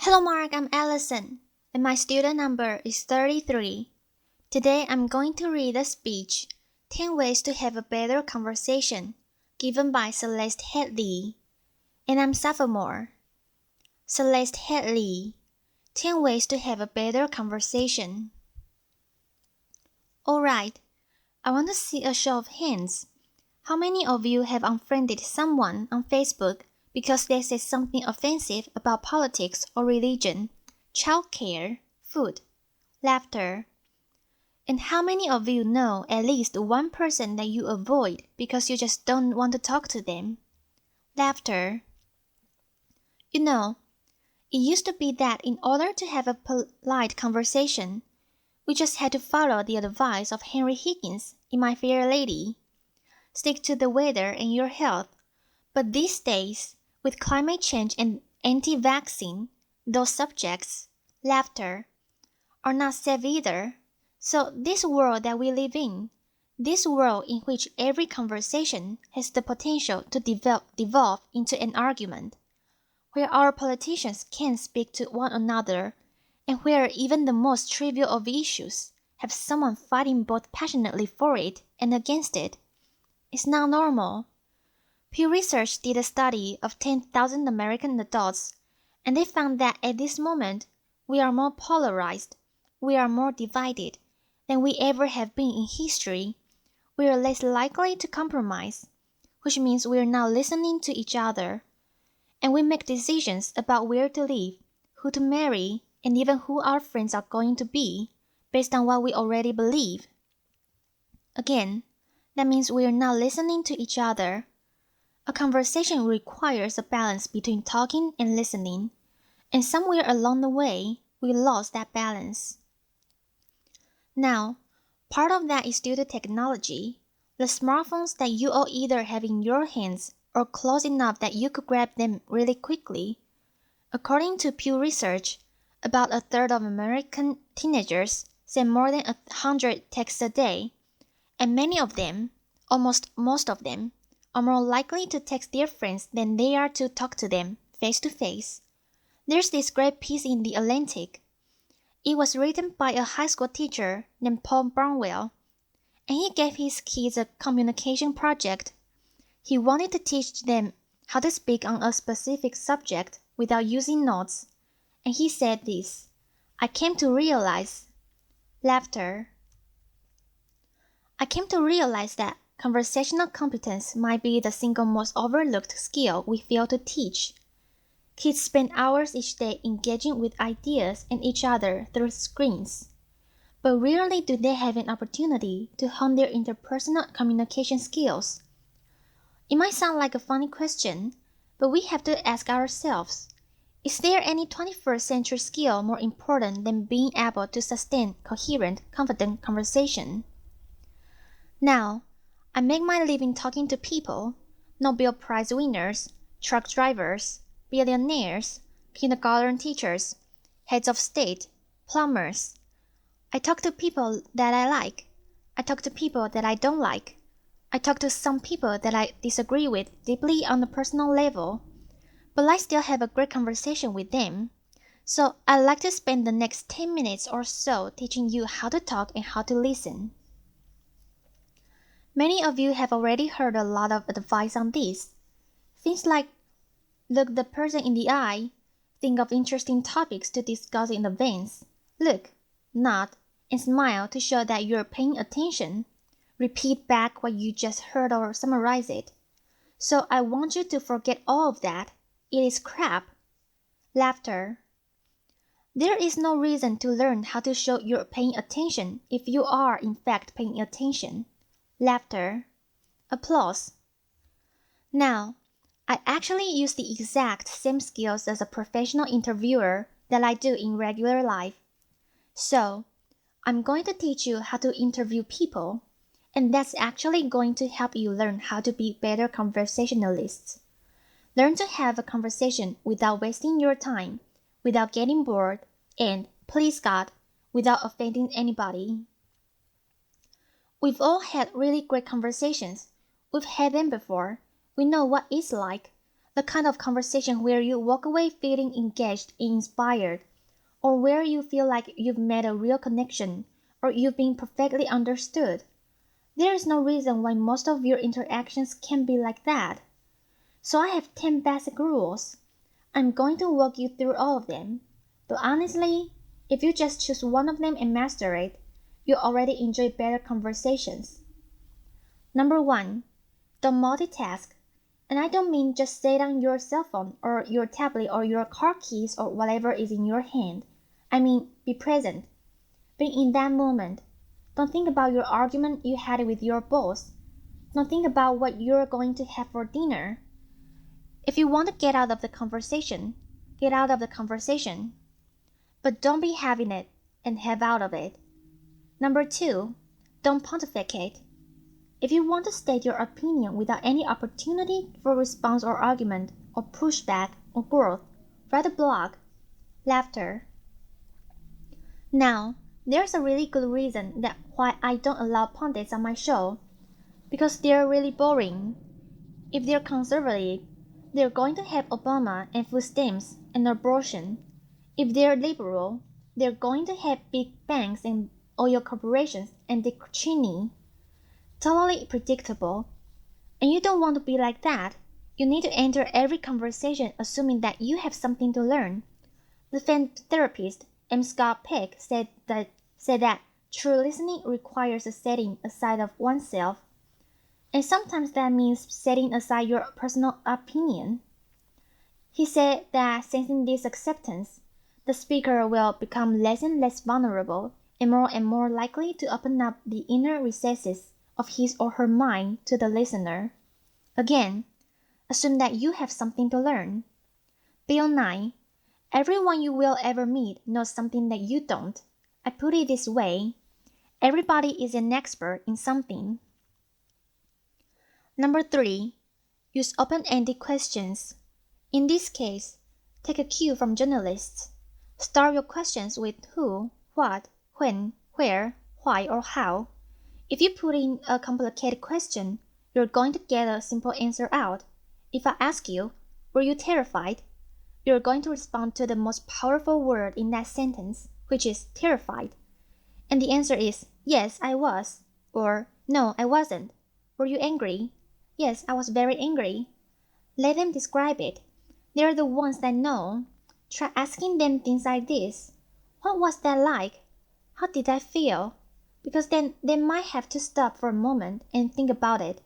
Hello Mark, I'm Allison, and my student number is 33. Today I'm going to read a speech, 10 Ways to Have a Better Conversation, given by Celeste Headlee, and I'm sophomore. Celeste Headlee, 10 Ways to Have a Better Conversation. Alright, I want to see a show of hands. How many of you have unfriended someone on Facebook because they said something offensive about politics or religion, childcare, food, laughter? And how many of you know at least one person that you avoid because you just don't want to talk to them? Laughter. You know, it used to be that in order to have a polite conversation, we just had to follow the advice of Henry Higgins in My Fair Lady. Stick to the weather and your health. But these days, with climate change and anti-vaccine, those subjects, laughter, are not safe either. So this world that we live in, this world in which every conversation has the potential to devolve into an argument, where our politicians can't speak to one another, and where even the most trivial of issues have someone fighting both passionately for it and against it, is not normal. Pew Research did a study of 10,000 American adults, and they found that at this moment, we are more polarized, we are more divided than we ever have been in history. We are less likely to compromise, which means we are now listening to each other, and we make decisions about where to live, who to marry, and even who our friends are going to be, based on what we already believe. Again, that means we are now listening to each other. A conversation requires a balance between talking and listening, and somewhere along the way, we lost that balance. Now, part of that is due to technology, the smartphones that you all either have in your hands or close enough that you could grab them really quickly. According to Pew Research, about a third of American teenagers send more than 100 texts a day, and many of them, almost most of them, are more likely to text their friends than they are to talk to them face to face. There's this great piece in The Atlantic. It was written by a high school teacher named Paul Barnwell, and he gave his kids a communication project. He wanted to teach them how to speak on a specific subject without using notes, and he said this: I came to realize that conversational competence might be the single most overlooked skill we fail to teach. Kids spend hours each day engaging with ideas and each other through screens, but rarely do they have an opportunity to hone their interpersonal communication skills. It might sound like a funny question, but we have to ask ourselves, is there any 21st century skill more important than being able to sustain coherent, confident conversation? Now, I make my living talking to people, Nobel Prize winners, truck drivers, billionaires, kindergarten teachers, heads of state, plumbers. I talk to people that I like. I talk to people that I don't like. I talk to some people that I disagree with deeply on a personal level, but I still have a great conversation with them. So I'd like to spend the next 10 minutes or so teaching you how to talk and how to listen. Many of you have already heard a lot of advice on this. Things like look the person in the eye, think of interesting topics to discuss in advance, look, nod, and smile to show that you're paying attention, repeat back what you just heard or summarize it. So I want you to forget all of that. It is crap. Laughter. There is no reason to learn how to show you're paying attention if you are in fact paying attention. Laughter. Applause. Now, I actually use the exact same skills as a professional interviewer that I do in regular life. So, I'm going to teach you how to interview people, and that's actually going to help you learn how to be better conversationalists. Learn to have a conversation without wasting your time, without getting bored, and, please God, without offending anybody. We've all had really great conversations. We've had them before. We know what it's like. The kind of conversation where you walk away feeling engaged and inspired, or where you feel like you've made a real connection, or you've been perfectly understood. There is no reason why most of your interactions can't be like that. So I have 10 basic rules. I'm going to walk you through all of them. But honestly, if you just choose one of them and master it, you'll already enjoy better conversations. Number 1. Don't multitask. And I don't mean just stay on your cell phone or your tablet or your car keys or whatever is in your hand. I mean, be present. Be in that moment. Don't think about your argument you had with your boss. Don't think about what you're going to have for dinner. If you want to get out of the conversation, get out of the conversation. But don't be having it and have out of it. Number 2, don't pontificate. If you want to state your opinion without any opportunity for response or argument or pushback or growth, write a blog. Laughter. Now, there's a really good reason that why I don't allow pundits on my show. Because they're really boring. If they're conservative, they're going to have Obama and food stamps and abortion. If they're liberal, they're going to have big banks and oil corporations and Dick Cheney. Totally predictable. And you don't want to be like that. You need to enter every conversation assuming that you have something to learn. The fan therapist M. Scott Peck said that true listening requires a setting aside of oneself. And sometimes that means setting aside your personal opinion. He said that sensing this acceptance, the speaker will become less and less vulnerable and more likely to open up the inner recesses of his or her mind to the listener. Again, assume that you have something to learn. Bill Nye, everyone you will ever meet knows something that you don't. I put it this way, everybody is an expert in something. Number 3, use open-ended questions. In this case, take a cue from journalists. Start your questions with who, what, when, where, why, or how. If you put in a complicated question, you're going to get a simple answer out. If I ask you, were you terrified? You're going to respond to the most powerful word in that sentence, which is terrified. And the answer is, yes, I was. Or, no, I wasn't. Were you angry? Yes, I was very angry. Let them describe it. They're the ones that know. Try asking them things like this. What was that like? How did I feel? Because then they might have to stop for a moment and think about it.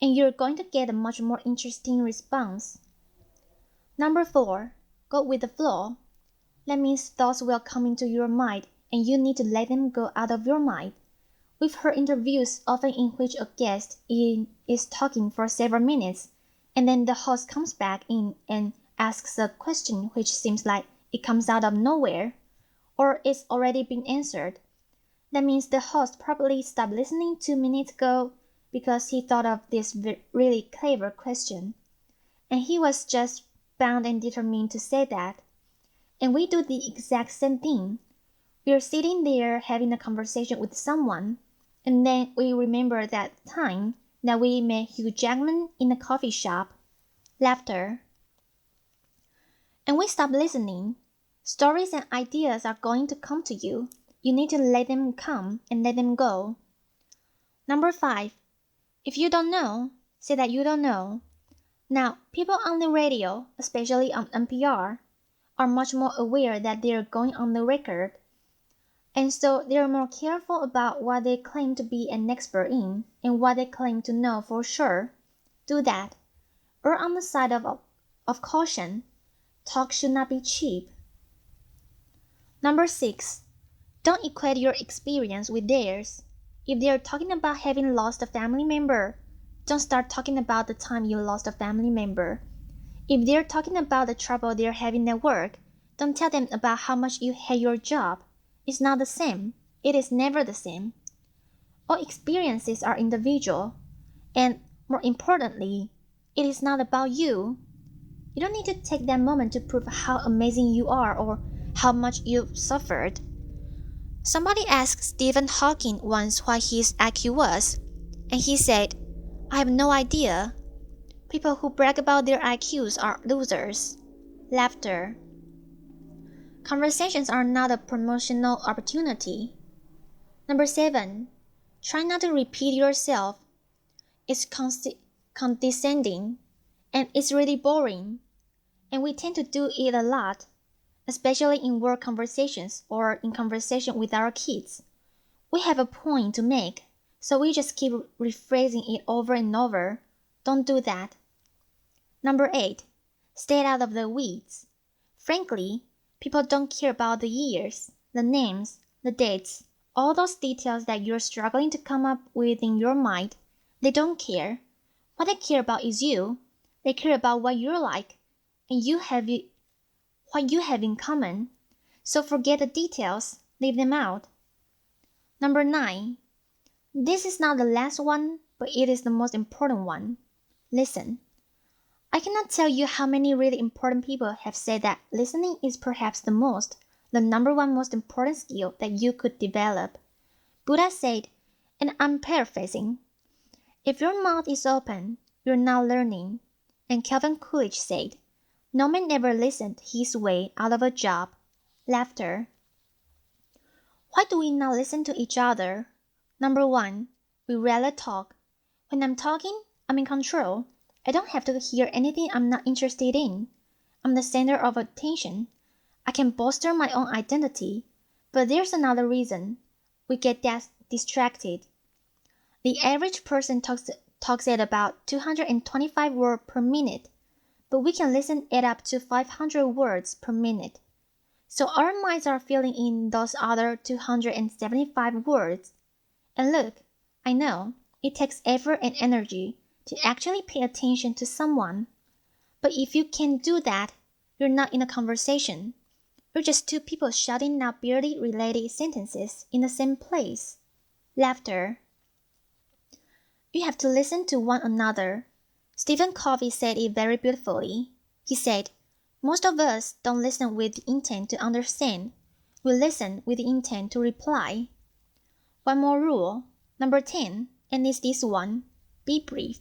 And you're going to get a much more interesting response. Number 4, go with the flow. That means thoughts will come into your mind and you need to let them go out of your mind. We've heard interviews often in which a guest is talking for several minutes and then the host comes back in and asks a question which seems like it comes out of nowhere or it's already been answered. That means the host probably stopped listening 2 minutes ago because he thought of this really clever question. And he was just bound and determined to say that. And we do the exact same thing. We're sitting there having a conversation with someone, and then we remember that time that we met Hugh Jackman in a coffee shop. Laughter. And we stop listening. Stories and ideas are going to come to you. You need to let them come and let them go. Number 5. If you don't know, say that you don't know. Now, people on the radio, especially on NPR, are much more aware that they're going on the record. And so they're more careful about what they claim to be an expert in and what they claim to know for sure. Do that. Err on the side of caution. Talk should not be cheap. Number 6. Don't equate your experience with theirs. If they're talking about having lost a family member, don't start talking about the time you lost a family member. If they're talking about the trouble they're having at work, don't tell them about how much you hate your job. It's not the same. It is never the same. All experiences are individual. And more importantly, it is not about you. You don't need to take that moment to prove how amazing you are or how much you've suffered. Somebody asked Stephen Hawking once what his IQ was, and he said, I have no idea. People who brag about their IQs are losers. Laughter. Conversations are not a promotional opportunity. Number 7. Try not to repeat yourself. It's condescending, and it's really boring. And we tend to do it a lot, especially in work conversations or in conversation with our kids. We have a point to make, so we just keep rephrasing it over and over. Don't do that. Number 8. Stay out of the weeds. Frankly, people don't care about the years, the names, the dates, all those details that you're struggling to come up with in your mind. They don't care. What they care about is you. They care about what you're like, and what you have in common. So forget the details. Leave them out. Number 9. This is not the last one, but it is the most important one. Listen. I cannot tell you how many really important people have said that listening is perhaps the number one most important skill that you could develop. Buddha said, and I'm paraphrasing, if your mouth is open, you're not learning. And Calvin Coolidge said, no man ever listened his way out of a job. Laughter. Why do we not listen to each other? Number 1, we rarely talk. When I'm talking, I'm in control. I don't have to hear anything I'm not interested in. I'm the center of attention. I can bolster my own identity. But there's another reason. We get distracted. The average person talks at about 225 words per minute, but we can listen at up to 500 words per minute. So our minds are filling in those other 275 words. And look, I know, it takes effort and energy to actually pay attention to someone. But if you can't do that, you're not in a conversation. You're just two people shouting out barely related sentences in the same place. Laughter. You have to listen to one another. Stephen Covey said it very beautifully. He said, most of us don't listen with the intent to understand. We listen with the intent to reply. One more rule, number 10, and it's this one. Be brief.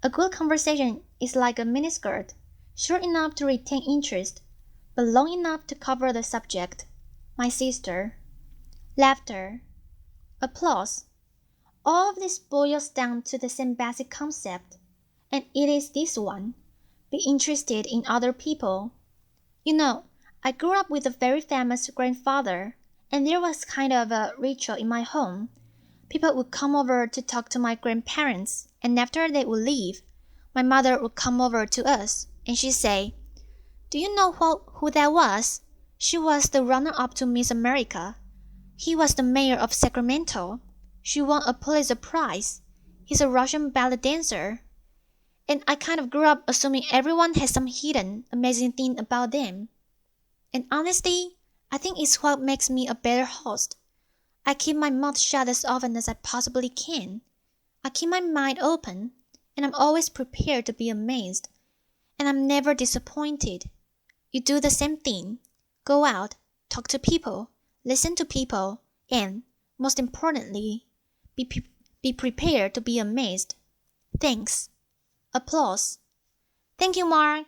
A good conversation is like a miniskirt, short enough to retain interest, but long enough to cover the subject. My sister. Laughter. Applause. All of this boils down to the same basic concept, and it is this one. Be interested in other people. You know, I grew up with a very famous grandfather, and there was kind of a ritual in my home. People would come over to talk to my grandparents, and after they would leave, my mother would come over to us, and she'd say, do you know who that was? She was the runner-up to Miss America. He was the mayor of Sacramento. She won a Pulitzer Prize. He's a Russian ballet dancer. And I kind of grew up assuming everyone has some hidden, amazing thing about them. And honestly, I think it's what makes me a better host. I keep my mouth shut as often as I possibly can. I keep my mind open, and I'm always prepared to be amazed. And I'm never disappointed. You do the same thing. Go out, talk to people, listen to people, and, most importantly, be prepared to be amazed. Thanks. Applause. Thank you, Mark.